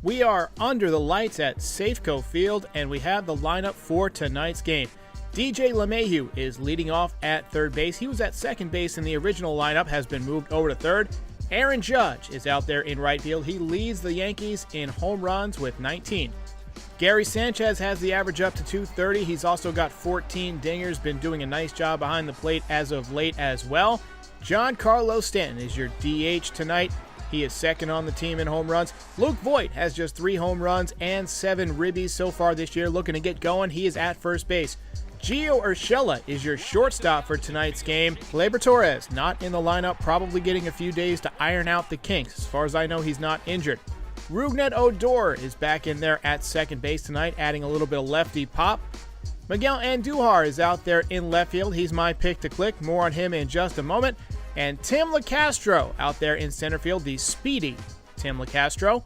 We are under the lights at Safeco Field, and we have the lineup for tonight's game. DJ LeMahieu is leading off at third base. He was at second base in the original lineup, has been moved over to third. Aaron Judge is out there in right field. He leads the Yankees in home runs with 19. Gary Sanchez has the average up to 230. He's also got 14 dingers, been doing a nice job behind the plate as of late as well. Giancarlo Stanton is your DH tonight. He is second on the team in home runs. Luke Voigt has just 3 home runs and 7 ribbies so far this year. Looking to get going. He is at first base. Gio Urshela is your shortstop for tonight's game. Gleyber Torres not in the lineup, probably getting a few days to iron out the kinks. As far as I know, he's not injured. Rougned Odor is back in there at second base tonight, adding a little bit of lefty pop. Miguel Andujar is out there in left field. He's my pick to click. More on him in just a moment. And Tim LeCastro out there in center field, the speedy Tim LeCastro.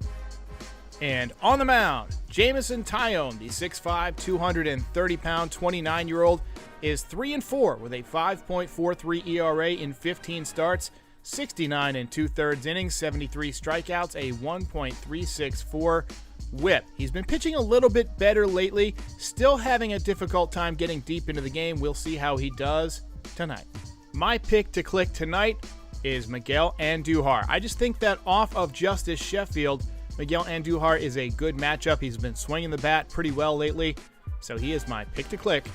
And on the mound, Jameson Taillon, the 6'5", 230-pound, 29-year-old, is 3-4 with a 5.43 ERA in 15 starts, 69 2/3 innings, 73 strikeouts, a 1.364 whip. He's been pitching a little bit better lately, still having a difficult time getting deep into the game. We'll see how he does tonight. My pick to click tonight is Miguel Andujar. I just think that off of Justice Sheffield, Miguel Andujar is a good matchup. He's been swinging the bat pretty well lately, so he is my pick to click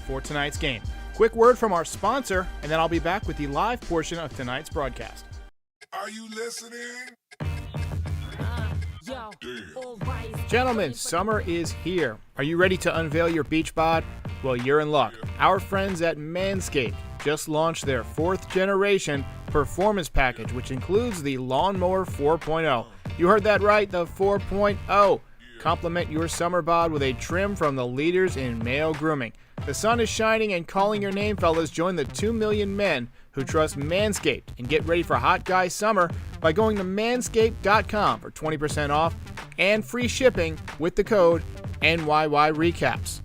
for tonight's game. Quick word from our sponsor, and then I'll be back with the live portion of tonight's broadcast. Are you listening? Gentlemen, summer is here. Are you ready to unveil your beach bod? Well, you're in luck. Our friends at Manscaped just launched their 4th generation performance package, which includes the Lawnmower 4.0. You heard that right, the 4.0. Complement your summer bod with a trim from the leaders in male grooming. The sun is shining and calling your name, fellas. Join the 2 million men who trust Manscaped and get ready for hot guy summer by going to manscaped.com for 20% off and free shipping with the code NYY Recaps.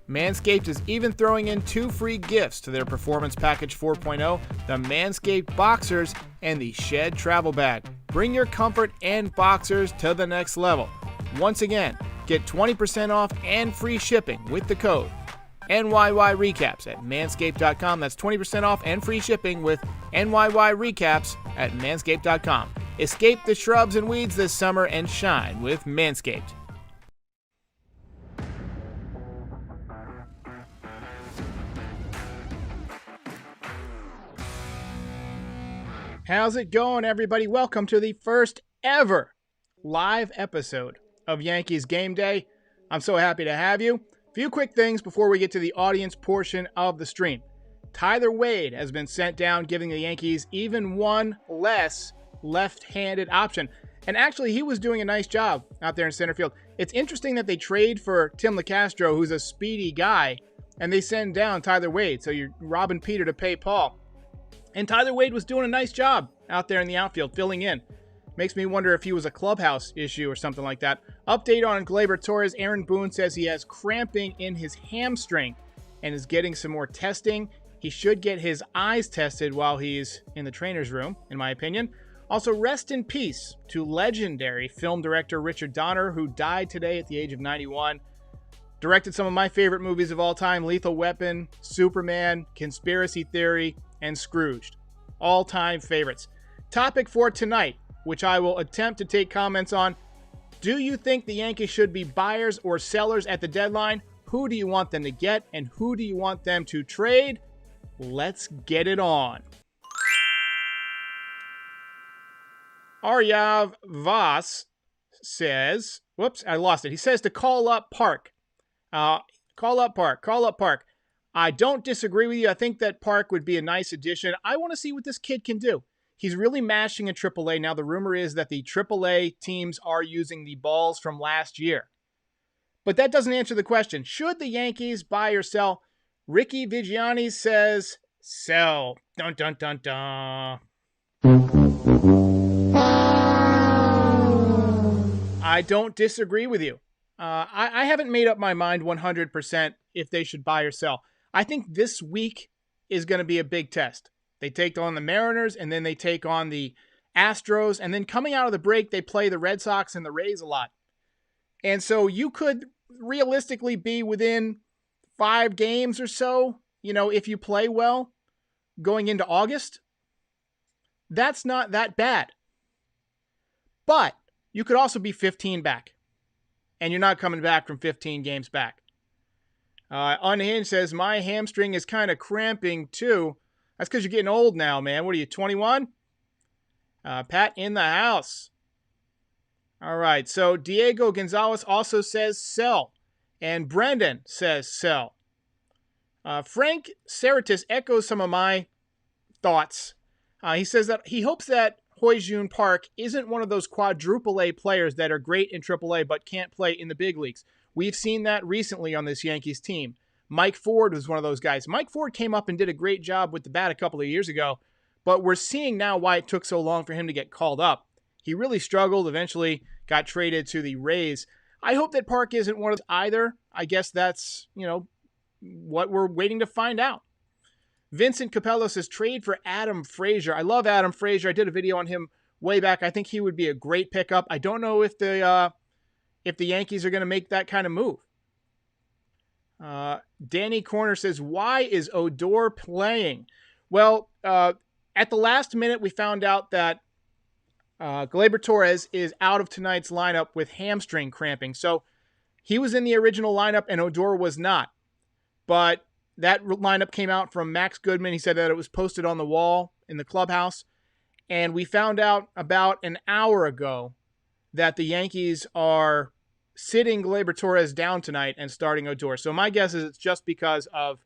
Manscaped is even throwing in 2 free gifts to their Performance Package 4.0, the Manscaped Boxers and the Shed Travel Bag. Bring your comfort and boxers to the next level. Once again, get 20% off and free shipping with the code NYY Recaps at manscaped.com. That's 20% off and free shipping with NYY Recaps at manscaped.com. Escape the shrubs and weeds this summer and shine with Manscaped. How's it going, everybody? Welcome to the first ever live episode of Yankees Game Day. I'm so happy to have you. A few quick things before we get to the audience portion of the stream. Tyler Wade has been sent down, giving the Yankees even one less left-handed option. And actually, he was doing a nice job out there in center field. It's interesting that they trade for Tim LeCastro, who's a speedy guy, and they send down Tyler Wade. So you're robbing Peter to pay Paul. And Tyler Wade was doing a nice job out there in the outfield, filling in. Makes me wonder if he was a clubhouse issue or something like that. Update on Gleyber Torres. Aaron Boone says he has cramping in his hamstring and is getting some more testing. He should get his eyes tested while he's in the trainer's room, in my opinion. Also, rest in peace to legendary film director Richard Donner, who died today at the age of 91. Directed some of my favorite movies of all time: Lethal Weapon, Superman, Conspiracy Theory, and Scrooged. All-time favorites. Topic for tonight, which I will attempt to take comments on. Do you think the Yankees should be buyers or sellers at the deadline? Who do you want them to get, and who do you want them to trade? Let's get it on. Aryav Voss says, whoops, I lost it. He says to call up Park. Call up Park. I don't disagree with you. I think that Park would be a nice addition. I want to see what this kid can do. He's really mashing in AAA. Now, the rumor is that the AAA teams are using the balls from last year. But that doesn't answer the question. Should the Yankees buy or sell? Ricky Vigiani says, sell. Dun, dun, dun, dun. I don't disagree with you. I haven't made up my mind 100% if they should buy or sell. I think this week is going to be a big test. They take on the Mariners, and then they take on the Astros, and then coming out of the break, they play the Red Sox and the Rays a lot. And so you could realistically be within 5 games or so, if you play well going into August. That's not that bad. But you could also be 15 back. And you're not coming back from 15 games back. Unhinged says, my hamstring is kind of cramping too. That's because you're getting old now, man. What are you, 21? Pat in the house. All right, so Diego Gonzalez also says sell. And Brendan says sell. Frank Seritis echoes some of my thoughts. He says that he hopes that Hoi-Jun Park isn't one of those quadruple A players that are great in triple A but can't play in the big leagues. We've seen that recently on this Yankees team. Mike Ford was one of those guys. Mike Ford came up and did a great job with the bat a couple of years ago, but we're seeing now why it took so long for him to get called up. He really struggled, eventually got traded to the Rays. I hope that Park isn't one of those either. I guess that's, what we're waiting to find out. Vincent Capello says trade for Adam Frazier. I love Adam Frazier. I did a video on him way back. I think he would be a great pickup. I don't know if the Yankees are going to make that kind of move. Danny Corner says, why is Odor playing? Well, at the last minute, we found out that Gleyber Torres is out of tonight's lineup with hamstring cramping. So he was in the original lineup and Odor was not. But that lineup came out from Max Goodman. He said that it was posted on the wall in the clubhouse. And we found out about an hour ago that the Yankees are sitting Gleyber Torres down tonight and starting Odor. So my guess is it's just because of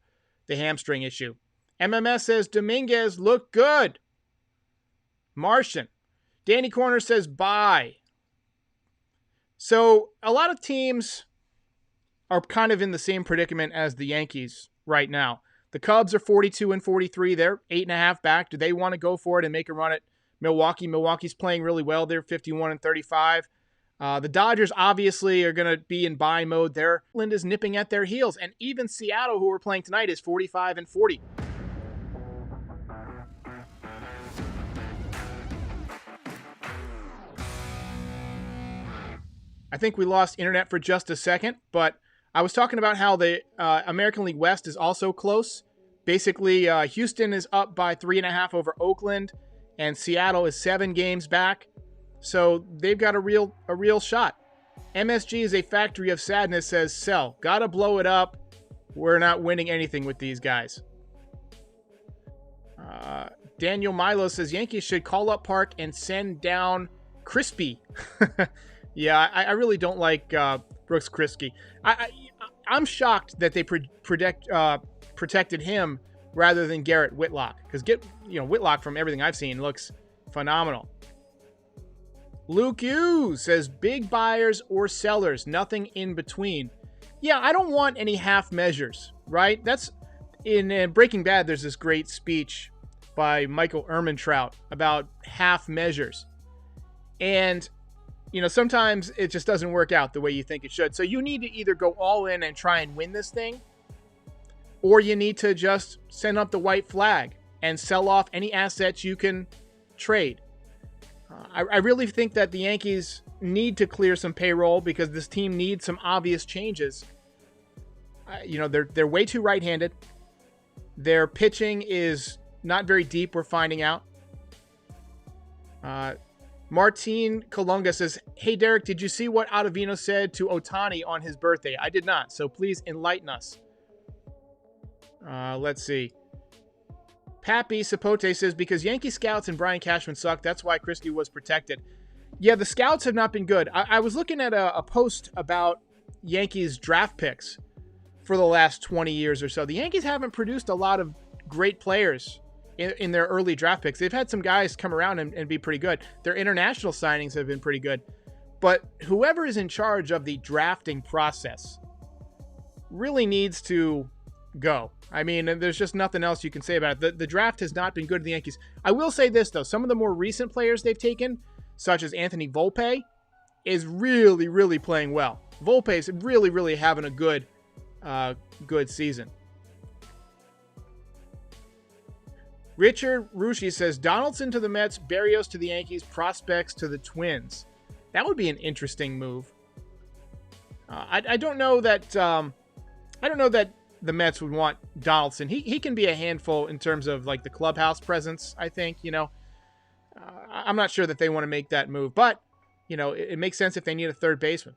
the hamstring issue. MMS says Dominguez looked good. Martian. Danny Corner says bye. So a lot of teams are kind of in the same predicament as the Yankees right now. The Cubs are 42 and 43. They're 8.5 back. Do they want to go for it and make a run at Milwaukee? Milwaukee's playing really well. They're 51 and 35. The Dodgers obviously are going to be in buy mode. Oakland is nipping at their heels. And even Seattle, who we're playing tonight, is 45 and 40. I think we lost internet for just a second, but I was talking about how the American League West is also close. Basically, Houston is up by 3.5 over Oakland, and Seattle is 7 games back. So they've got a real shot. MSG is a factory of sadness, says sell. Gotta blow it up. We're not winning anything with these guys. Daniel Milo says Yankees should call up Park and send down Crispy. Yeah, I really don't like Brooks Kriske. I'm shocked that they protected him rather than Garrett Whitlock, because Whitlock, from everything I've seen, looks phenomenal. Luke Hughes says big buyers or sellers, nothing in between. Yeah, I don't want any half measures, right? That's in Breaking Bad. There's this great speech by Michael Ehrmantraut about half measures, and sometimes it just doesn't work out the way you think it should. So you need to either go all in and try and win this thing, or you need to just send up the white flag and sell off any assets you can trade. I really think that the Yankees need to clear some payroll because this team needs some obvious changes. They're way too right-handed. Their pitching is not very deep, we're finding out. Martin Colunga says, hey, Derek, did you see what Ottavino said to Ohtani on his birthday? I did not, so please enlighten us. Let's see. Pappy Sapote says, because Yankee scouts and Brian Cashman suck, that's why Kriske was protected. Yeah, the scouts have not been good. I was looking at a post about Yankees draft picks for the last 20 years or so. The Yankees haven't produced a lot of great players in their early draft picks. They've had some guys come around and be pretty good. Their international signings have been pretty good. But whoever is in charge of the drafting process really needs to go. I mean, there's just nothing else you can say about it. The draft has not been good to the Yankees. I will say this, though. Some of the more recent players they've taken, such as Anthony Volpe, is really, really playing well. Volpe is really, really having a good season. Richard Rushi says, Donaldson to the Mets, Berrios to the Yankees, prospects to the Twins. That would be an interesting move. I don't know that I don't know that the Mets would want Donaldson. He can be a handful in terms of like the clubhouse presence. I think I'm not sure that they want to make that move, but it makes sense if they need a third baseman.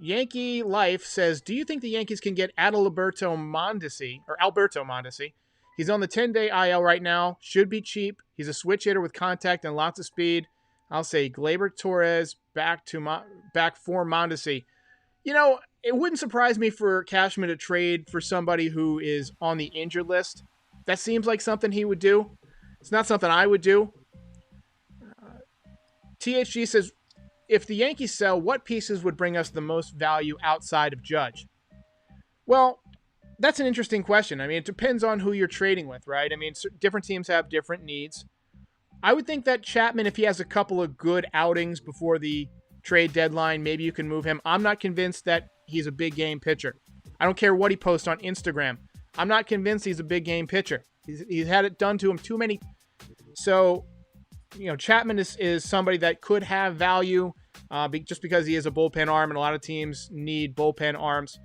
Yankee Life says, do you think the Yankees can get Alberto Mondesi? He's on the 10-day IL right now. Should be cheap. He's a switch hitter with contact and lots of speed. I'll say Gleyber Torres back for Mondesi. It wouldn't surprise me for Cashman to trade for somebody who is on the injured list. That seems like something he would do. It's not something I would do. THG says, if the Yankees sell, what pieces would bring us the most value outside of Judge? Well, that's an interesting question. I mean, it depends on who you're trading with, right? I mean, different teams have different needs. I would think that Chapman, if he has a couple of good outings before the trade deadline, maybe you can move him. I'm not convinced that he's a big game pitcher. I don't care what he posts on Instagram. I'm not convinced he's a big game pitcher. He's had it done to him too many. So, Chapman is somebody that could have value just because he is a bullpen arm, and a lot of teams need bullpen arms.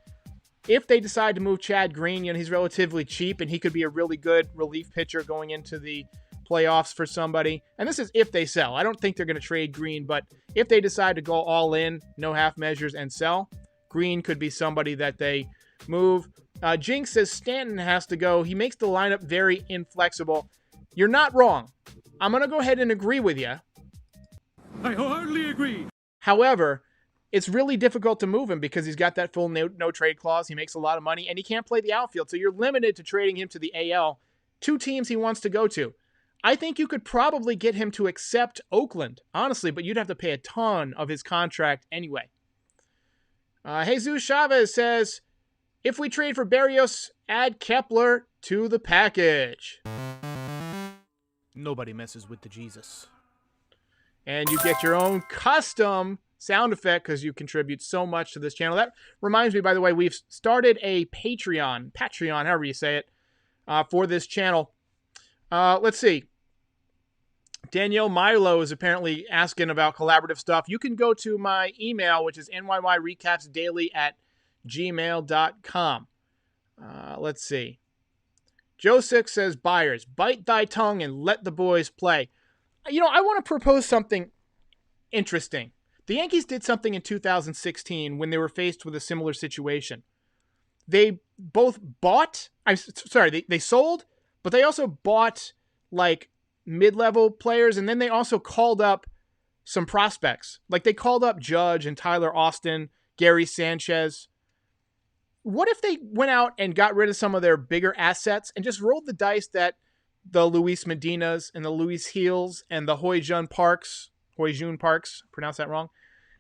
If they decide to move Chad Green, he's relatively cheap, and he could be a really good relief pitcher going into the playoffs for somebody. And this is if they sell. I don't think they're going to trade Green, but if they decide to go all in, no half measures, and sell, Green could be somebody that they move. Jinx says Stanton has to go. He makes the lineup very inflexible. You're not wrong. I'm going to go ahead and agree with you. I wholeheartedly agree. However, it's really difficult to move him because he's got that full no trade clause. He makes a lot of money, and he can't play the outfield. So you're limited to trading him to the AL. 2 teams he wants to go to. I think you could probably get him to accept Oakland, honestly, but you'd have to pay a ton of his contract anyway. Jesus Chavez says, if we trade for Berrios, add Kepler to the package. Nobody messes with the Jesus. And you get your own custom sound effect because you contribute so much to this channel. That reminds me, by the way, we've started a Patreon, however you say it, for this channel. Let's see. Danielle Milo is apparently asking about collaborative stuff. You can go to my email, which is nyyrecapsdaily@gmail.com. Let's see. Joseph says, buyers, bite thy tongue and let the boys play. I want to propose something interesting. The Yankees did something in 2016 when they were faced with a similar situation. They both they sold, but they also bought like mid-level players, and then they also called up some prospects. Like they called up Judge and Tyler Austin, Gary Sanchez. What if they went out and got rid of some of their bigger assets and just rolled the dice that the Luis Medinas and the Luis Heels and the Hoyjun Parks, pronounce that wrong,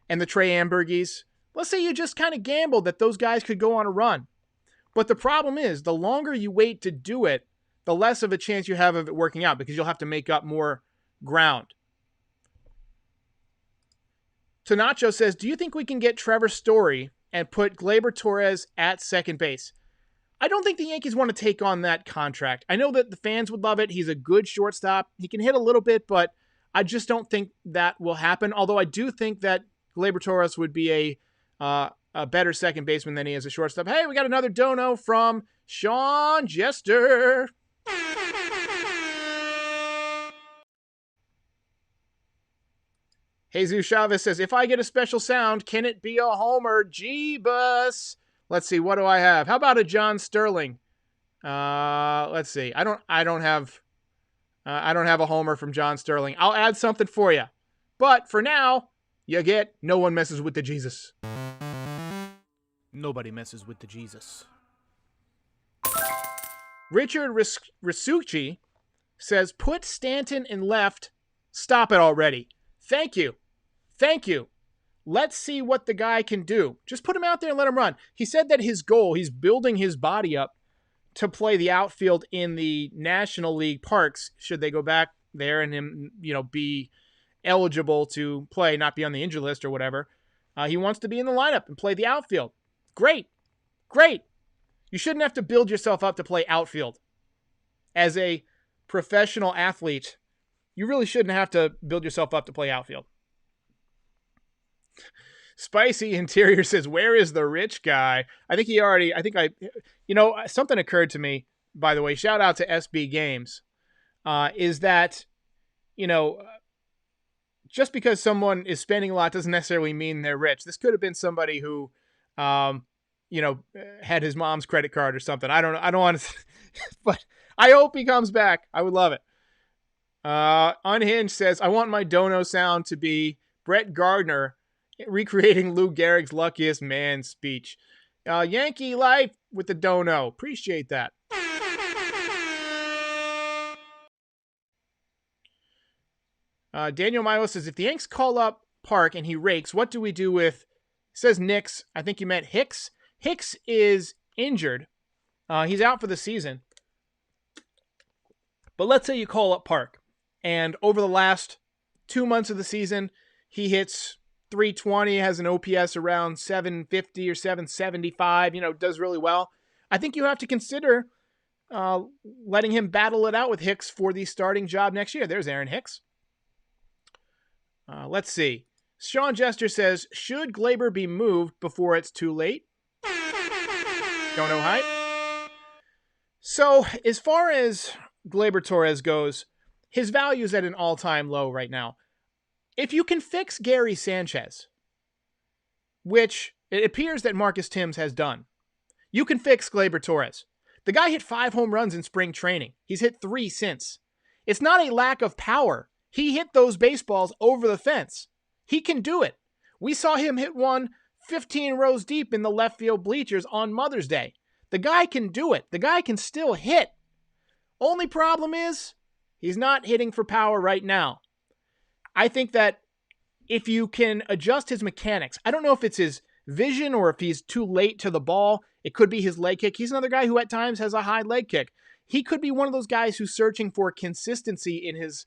and the Trey Ambergis, let's say you just kind of gambled that those guys could go on a run. But the problem is, the longer you wait to do it, the less of a chance you have of it working out because you'll have to make up more ground. Tanacho says, do you think we can get Trevor Story and put Gleyber Torres at second base? I don't think the Yankees want to take on that contract. I know that the fans would love it. He's a good shortstop. He can hit a little bit, but I just don't think that will happen. Although I do think that Gleyber Torres would be a better second baseman than he is a shortstop. Hey, we got another dono from Sean Jester. Jesus Chavez says, if I get a special sound, can it be a homer? Jeebus. Let's see, what do I have? How about a John Sterling? Let's see. I don't have a homer from John Sterling. I'll add something for you. But for now, you get no one messes with the Jesus. Nobody messes with the Jesus. Richard Risucci says, put Stanton in left. Stop it already. Thank you. Let's see what the guy can do. Just put him out there and let him run. He said that his goal, he's building his body up to play the outfield in the National League parks, should they go back there and him, be eligible to play, not be on the injury list or whatever. He wants to be in the lineup and play the outfield. Great. You shouldn't have to build yourself up to play outfield. As a professional athlete, you really shouldn't have to build yourself up to play outfield. Spicy Interior says, where is the rich guy? Something occurred to me, by the way, shout out to SB Games, is that, just because someone is spending a lot doesn't necessarily mean they're rich. This could have been somebody who, had his mom's credit card or something. I don't want to, but I hope he comes back. I would love it. Unhinged says, I want my dono sound to be Brett Gardner recreating Lou Gehrig's Luckiest Man speech. Yankee life with the dono. Appreciate that. Daniel Milo says, if the Yanks call up Park and he rakes, what do we do with, says Nix, I think you meant Hicks. Hicks is injured. He's out for the season. But let's say you call up Park, and over the last 2 months of the season, he hits .320, has an OPS around 750 or 775, does really well. I think you have to consider letting him battle it out with Hicks for the starting job next year. There's Aaron Hicks. Let's see. Sean Jester says, should Glaber be moved before it's too late? Don't know hype. So, as far as Glaber Torres goes, his value is at an all-time low right now. If you can fix Gary Sanchez, which it appears that Marcus Timms has done, you can fix Glaber Torres. The guy hit 5 home runs in spring training. He's hit 3 since. It's not a lack of power. He hit those baseballs over the fence. He can do it. We saw him hit one 15 rows deep in the left field bleachers on Mother's Day. The guy can do it. The guy can still hit. Only problem is, he's not hitting for power right now. I think that if you can adjust his mechanics, I don't know if it's his vision or if he's too late to the ball. It could be his leg kick. He's another guy who at times has a high leg kick. He could be one of those guys who's searching for consistency in his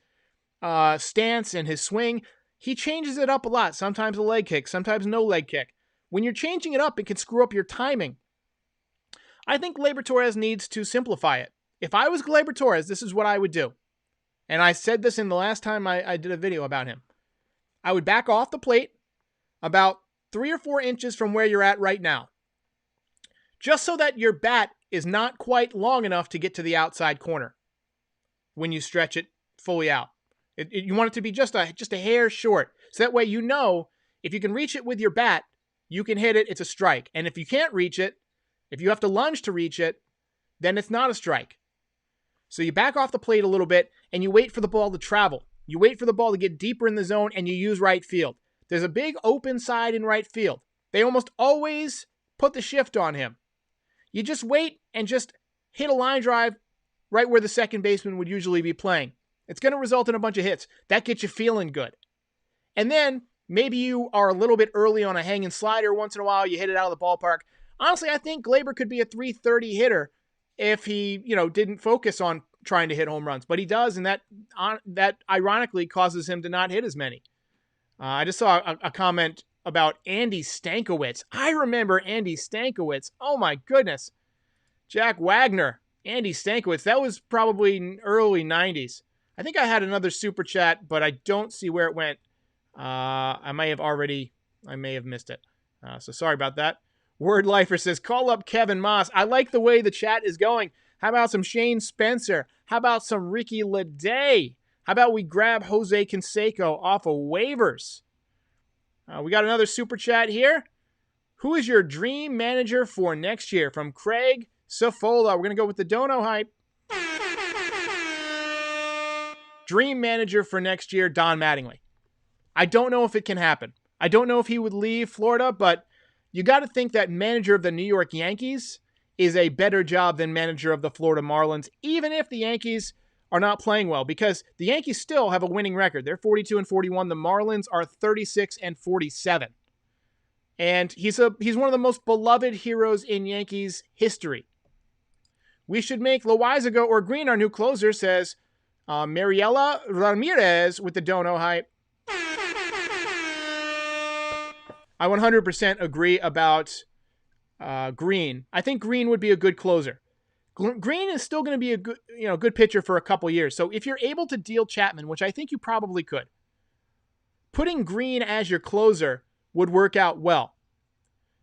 stance and his swing. He changes it up a lot. Sometimes a leg kick, sometimes no leg kick. When you're changing it up, it can screw up your timing. I think Glaber Torres needs to simplify it. If I was Glaber Torres, this is what I would do. And I said this in the last time I did a video about him. I would back off the plate about 3 or 4 inches from where you're at right now. Just so that your bat is not quite long enough to get to the outside corner when you stretch it fully out. You want it to be just a hair short. So that way you know if you can reach it with your bat, you can hit it, it's a strike. And if you can't reach it, if you have to lunge to reach it, then it's not a strike. So you back off the plate a little bit and you wait for the ball to travel. You wait for the ball to get deeper in the zone and you use right field. There's a big open side in right field. They almost always put the shift on him. You just wait and just hit a line drive right where the second baseman would usually be playing. It's going to result in a bunch of hits. That gets you feeling good. And then maybe you are a little bit early on a hanging slider once in a while. You hit it out of the ballpark. Honestly, I think Glaber could be a .330 hitter if he, didn't focus on trying to hit home runs. But he does, and that ironically causes him to not hit as many. I just saw a comment about Andy Stankiewicz. I remember Andy Stankiewicz. Oh, my goodness. Jack Wagner, Andy Stankiewicz. That was probably early 90s. I think I had another super chat, but I don't see where it went. I may have missed it. So sorry about that. Word Lifer says, call up Kevin Moss. I like the way the chat is going. How about some Shane Spencer? How about some Ricky Leday? How about we grab Jose Canseco off of waivers? We got another super chat here. Who is your dream manager for next year? From Craig Safola. We're going to go with the Dono hype. Dream manager for next year, Don Mattingly. I don't know if it can happen. I don't know if he would leave Florida, but you got to think that manager of the New York Yankees is a better job than manager of the Florida Marlins, even if the Yankees are not playing well, because the Yankees still have a winning record. They're 42-41. The Marlins are 36-47. And he's one of the most beloved heroes in Yankees history. We should make Loizaga or Green our new closer, says Mariela Ramirez with the Dono hype. I 100% agree about Green. I think Green would be a good closer. Green is still going to be a good pitcher for a couple years. So if you're able to deal Chapman, which I think you probably could, putting Green as your closer would work out well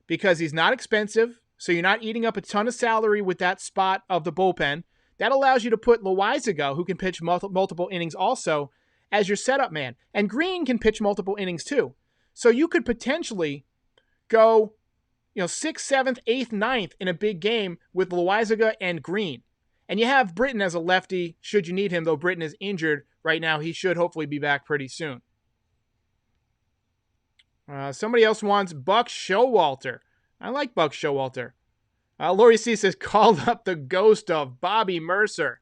because he's not expensive, so you're not eating up a ton of salary with that spot of the bullpen. That allows you to put Loizaga, who can pitch multiple innings also, as your setup man. And Green can pitch multiple innings too. So you could potentially go, 6th, 7th, 8th, 9th in a big game with Loizaga and Green. And you have Britton as a lefty, should you need him, though Britton is injured right now. He should hopefully be back pretty soon. Somebody else wants Buck Showalter. I like Buck Showalter. Lori C says, called up the ghost of Bobby Mercer.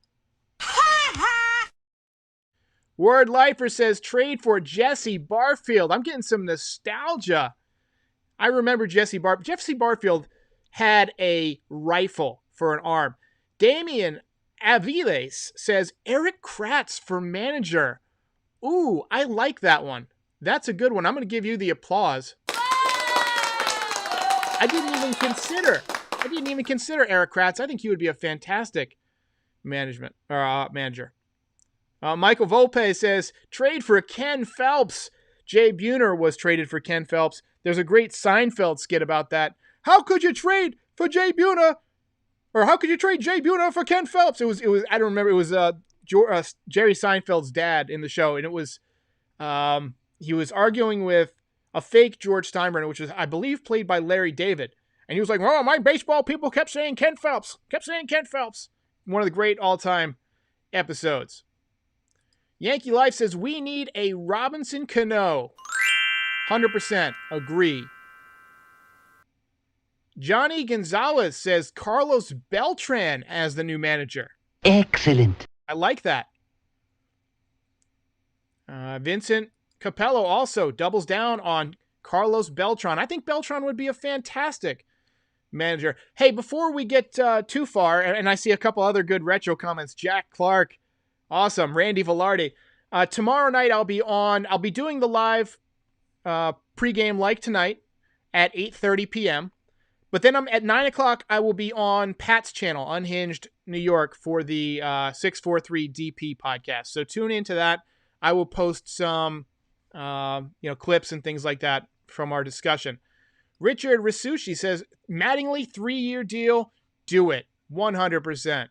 Word Lifer says, trade for Jesse Barfield. I'm getting some nostalgia. I remember Jesse Barfield had a rifle for an arm. Damian Aviles says, Eric Kratz for manager. Ooh, I like that one. That's a good one. I'm going to give you the applause. I didn't even consider Eric Kratz. I think he would be a fantastic manager. Michael Volpe says, trade for Ken Phelps. Jay Buhner was traded for Ken Phelps. There's a great Seinfeld skit about that. How could you trade for Jay Buhner? Or how could you trade Jay Buhner for Ken Phelps? It was. I don't remember. It was Jerry Seinfeld's dad in the show, and it was he was arguing with a fake George Steinbrenner, which was, I believe, played by Larry David. And he was like, "Oh, my baseball people kept saying Ken Phelps. One of the great all-time episodes. Yankee Life says, we need a Robinson Cano. 100% agree. Johnny Gonzalez says Carlos Beltran as the new manager. Excellent. I like that. Vincent Capello also doubles down on Carlos Beltran. I think Beltran would be a fantastic manager. Hey, before we get too far, and I see a couple other good retro comments. Jack Clark, awesome. Randy Velarde. Tomorrow night I'll be doing the live pregame like tonight at 8:30 p.m. But then at 9 o'clock, I will be on Pat's channel, Unhinged New York, for the 643 DP podcast. So tune into that. I will post some clips and things like that from our discussion. Richard Risushi says, Mattingly 3-year deal, do it. 100%.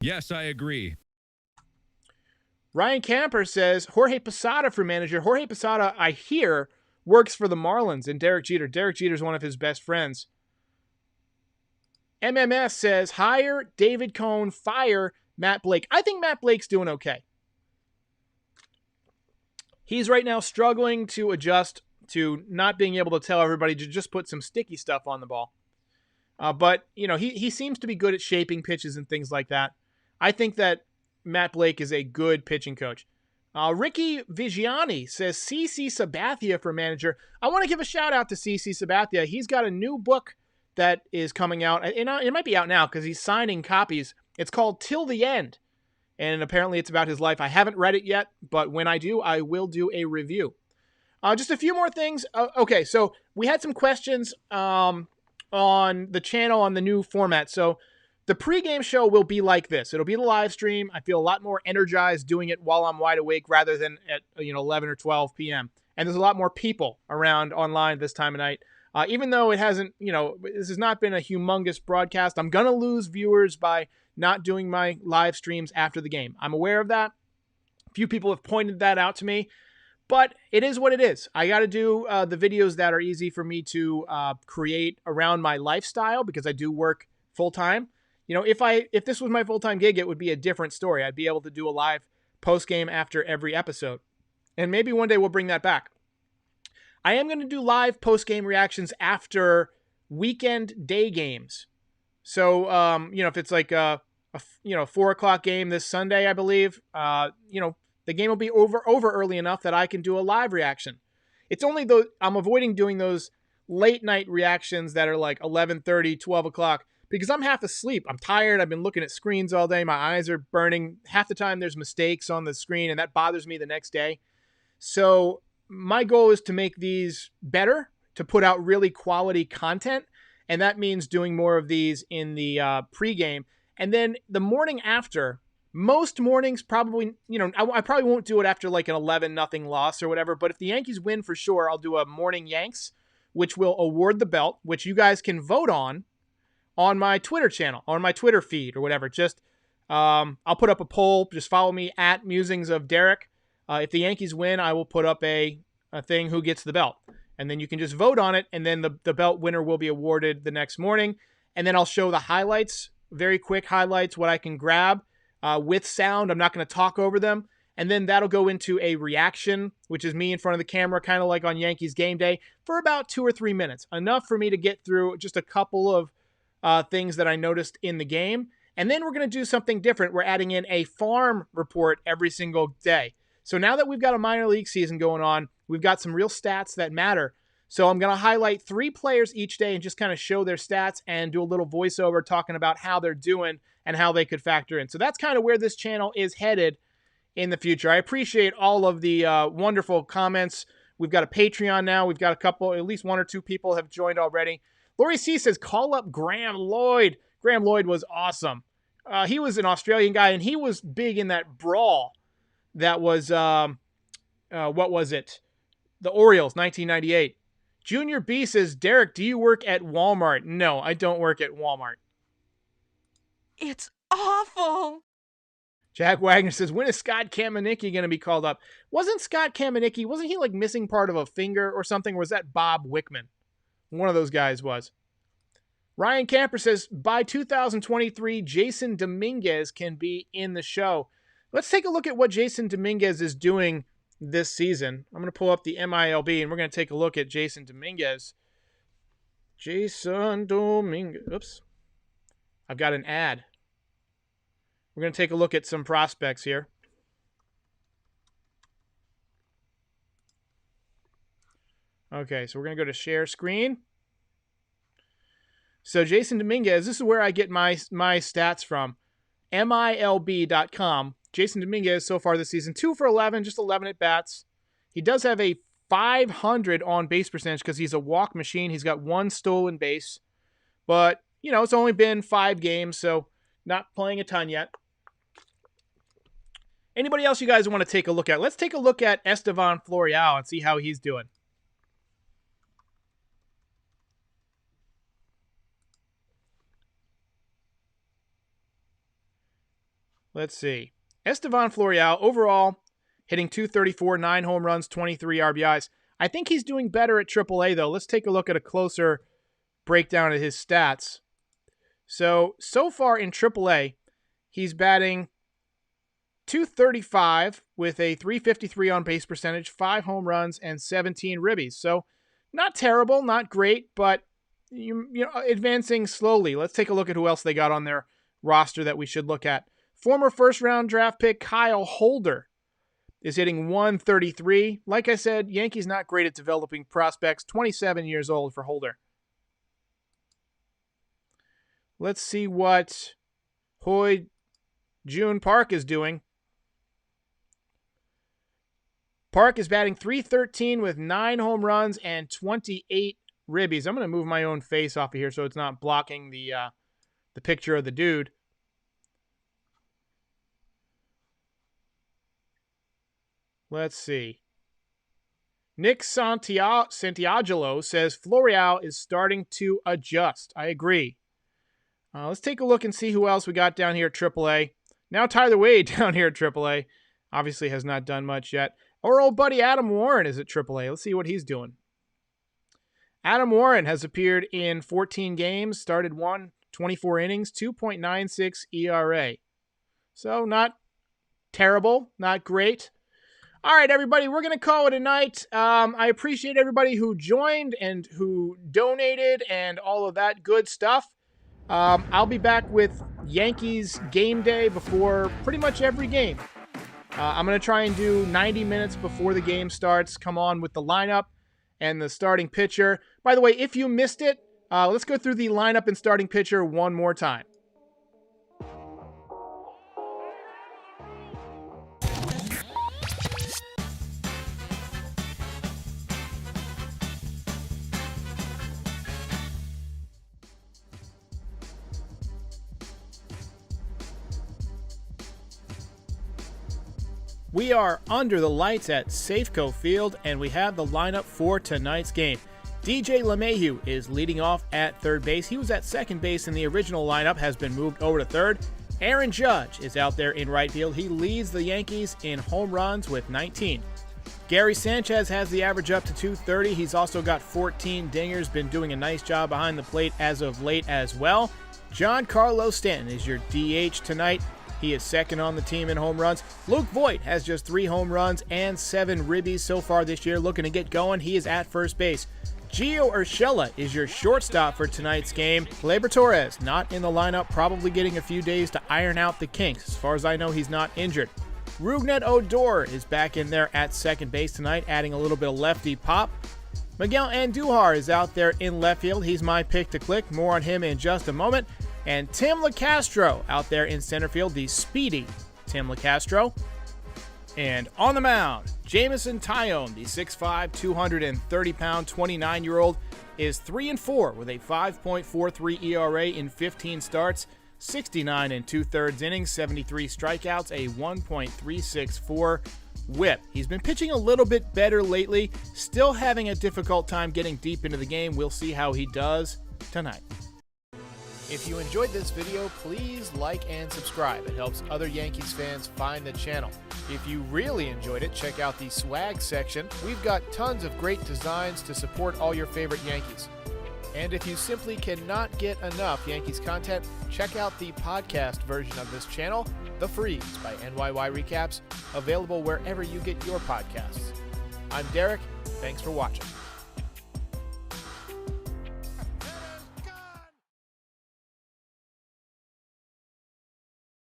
Yes, I agree. Ryan Camper says, Jorge Posada for manager. Jorge Posada, I hear, works for the Marlins and Derek Jeter. Derek Jeter is one of his best friends. MMS says, hire David Cone, fire Matt Blake. I think Matt Blake's doing okay. He's right now struggling to adjust to not being able to tell everybody to just put some sticky stuff on the ball. But he seems to be good at shaping pitches and things like that. I think that Matt Blake is a good pitching coach. Ricky Vigiani says CC Sabathia for manager. I want to give a shout out to CC Sabathia. He's got a new book that is coming out. It might be out now because he's signing copies. It's called Till the End. And apparently it's about his life. I haven't read it yet, but when I do, I will do a review. Just a few more things. Okay, so we had some questions on the channel on the new format. So the pregame show will be like this. It'll be the live stream. I feel a lot more energized doing it while I'm wide awake rather than at 11 or 12 p.m. And there's a lot more people around online this time of night. Even though it hasn't, this has not been a humongous broadcast, I'm going to lose viewers by not doing my live streams after the game. I'm aware of that. A few people have pointed that out to me, but it is what it is. I got to do the videos that are easy for me to create around my lifestyle because I do work full time. If this was my full-time gig, it would be a different story. I'd be able to do a live post-game after every episode. And maybe one day we'll bring that back. I am going to do live post-game reactions after weekend day games. So, if it's like a 4 o'clock game this Sunday, I believe, the game will be over early enough that I can do a live reaction. It's only though I'm avoiding doing those late night reactions that are like 11:30, 12 o'clock because I'm half asleep. I'm tired. I've been looking at screens all day. My eyes are burning. Half the time there's mistakes on the screen and that bothers me the next day. So my goal is to make these better, to put out really quality content. And that means doing more of these in the pregame. And then the morning after, Most mornings probably, I probably won't do it after like an 11-0 loss or whatever, but if the Yankees win for sure, I'll do a morning Yanks, which will award the belt, which you guys can vote on my Twitter channel, on my Twitter feed or whatever. Just, I'll put up a poll. Just follow me at Musings of Derek. If the Yankees win, I will put up a thing who gets the belt. And then you can just vote on it, and then the belt winner will be awarded the next morning. And then I'll show the highlights, very quick highlights, what I can grab. With sound. I'm not going to talk over them. And then that'll go into a reaction, which is me in front of the camera, kind of like on Yankees Gameday, for about 2 or 3 minutes. Enough for me to get through just a couple of things that I noticed in the game. And then we're going to do something different. We're adding in a farm report every single day. So now that we've got a minor league season going on, we've got some real stats that matter. So I'm going to highlight 3 players each day and just kind of show their stats and do a little voiceover talking about how they're doing and how they could factor in. So that's kind of where this channel is headed in the future. I appreciate all of the wonderful comments. We've got a Patreon now. We've got a couple, at least 1 or 2 people have joined already. Lori C says, call up Graham Lloyd. Graham Lloyd was awesome. He was an Australian guy, and he was big in that brawl that was, what was it? The Orioles, 1998. Junior B says, Derek, do you work at Walmart? No, I don't work at Walmart. It's awful. Jack Wagner says, when is Scott Kamenicki going to be called up? Wasn't Scott Kamenicki, wasn't he like missing part of a finger or something? Or was that Bob Wickman? One of those guys was. Ryan Camper says, by 2023, Jason Dominguez can be in the show. Let's take a look at what Jason Dominguez is doing this season. I'm going to pull up the MILB, and we're going to take a look at Jason Dominguez. Jason Dominguez. Oops. I've got an ad. We're going to take a look at some prospects here. Okay, so we're going to go to share screen. So Jason Dominguez, this is where I get my stats from. MILB.com. Jason Dominguez so far this season, 2 for 11, just 11 at bats. He does have a 500 on base percentage because he's a walk machine. He's got 1 stolen base. But, it's only been 5 games, so not playing a ton yet. Anybody else you guys want to take a look at? Let's take a look at Estevan Floreal and see how he's doing. Let's see. Estevan Floreal, overall, hitting .234, 9 home runs, 23 RBIs. I think he's doing better at AAA, though. Let's take a look at a closer breakdown of his stats. So far in AAA, he's batting .235 with a .353 on base percentage, 5 home runs, and 17 ribbies. So not terrible, not great, but advancing slowly. Let's take a look at who else they got on their roster that we should look at. Former first-round draft pick Kyle Holder is hitting .133. Like I said, Yankees not great at developing prospects. 27 years old for Holder. Let's see what Hoy June Park is doing. Park is batting .313 with 9 home runs and 28 ribbies. I'm going to move my own face off of here so it's not blocking the picture of the dude. Let's see. Nick Santiagelo says Floreal is starting to adjust. I agree. Let's take a look and see who else we got down here at AAA. Now Tyler Wade down here at AAA. Obviously has not done much yet. Our old buddy Adam Warren is at AAA. Let's see what he's doing. Adam Warren has appeared in 14 games, started 24 innings, 2.96 ERA. So not terrible, not great. All right, everybody, we're going to call it a night. I appreciate everybody who joined and who donated and all of that good stuff. I'll be back with Yankees game day before pretty much every game. I'm going to try and do 90 minutes before the game starts, come on with the lineup and the starting pitcher. By the way, if you missed it, let's go through the lineup and starting pitcher one more time. We are under the lights at Safeco Field, and we have the lineup for tonight's game. DJ LeMahieu is leading off at third base. He was at second base in the original lineup, has been moved over to third. Aaron Judge is out there in right field. He leads the Yankees in home runs with 19. Gary Sanchez has the average up to 230. He's also got 14 dingers, been doing a nice job behind the plate as of late as well. Giancarlo Stanton is your DH tonight. He is second on the team in home runs. Luke Voigt has just 3 home runs and 7 ribbies so far this year. Looking to get going. He is at first base. Gio Urshela is your shortstop for tonight's game. Gleyber Torres not in the lineup, probably getting a few days to iron out the kinks. As far as I know, he's not injured. Rougned Odor is back in there at second base tonight, adding a little bit of lefty pop. Miguel Andujar is out there in left field. He's my pick to click. More on him in just a moment. And Tim LeCastro out there in center field, the speedy Tim LeCastro. And on the mound, Jameson Taillon, the 6'5", 230-pound, 29-year-old, is 3-4 with a 5.43 ERA in 15 starts, 69 and 2/3 innings, 73 strikeouts, a 1.364 whip. He's been pitching a little bit better lately, still having a difficult time getting deep into the game. We'll see how he does tonight. If you enjoyed this video, please like and subscribe. It helps other Yankees fans find the channel. If you really enjoyed it, check out the swag section. We've got tons of great designs to support all your favorite Yankees. And if you simply cannot get enough Yankees content, check out the podcast version of this channel, The Frieze by NYY Recaps, available wherever you get your podcasts. I'm Derek. Thanks for watching.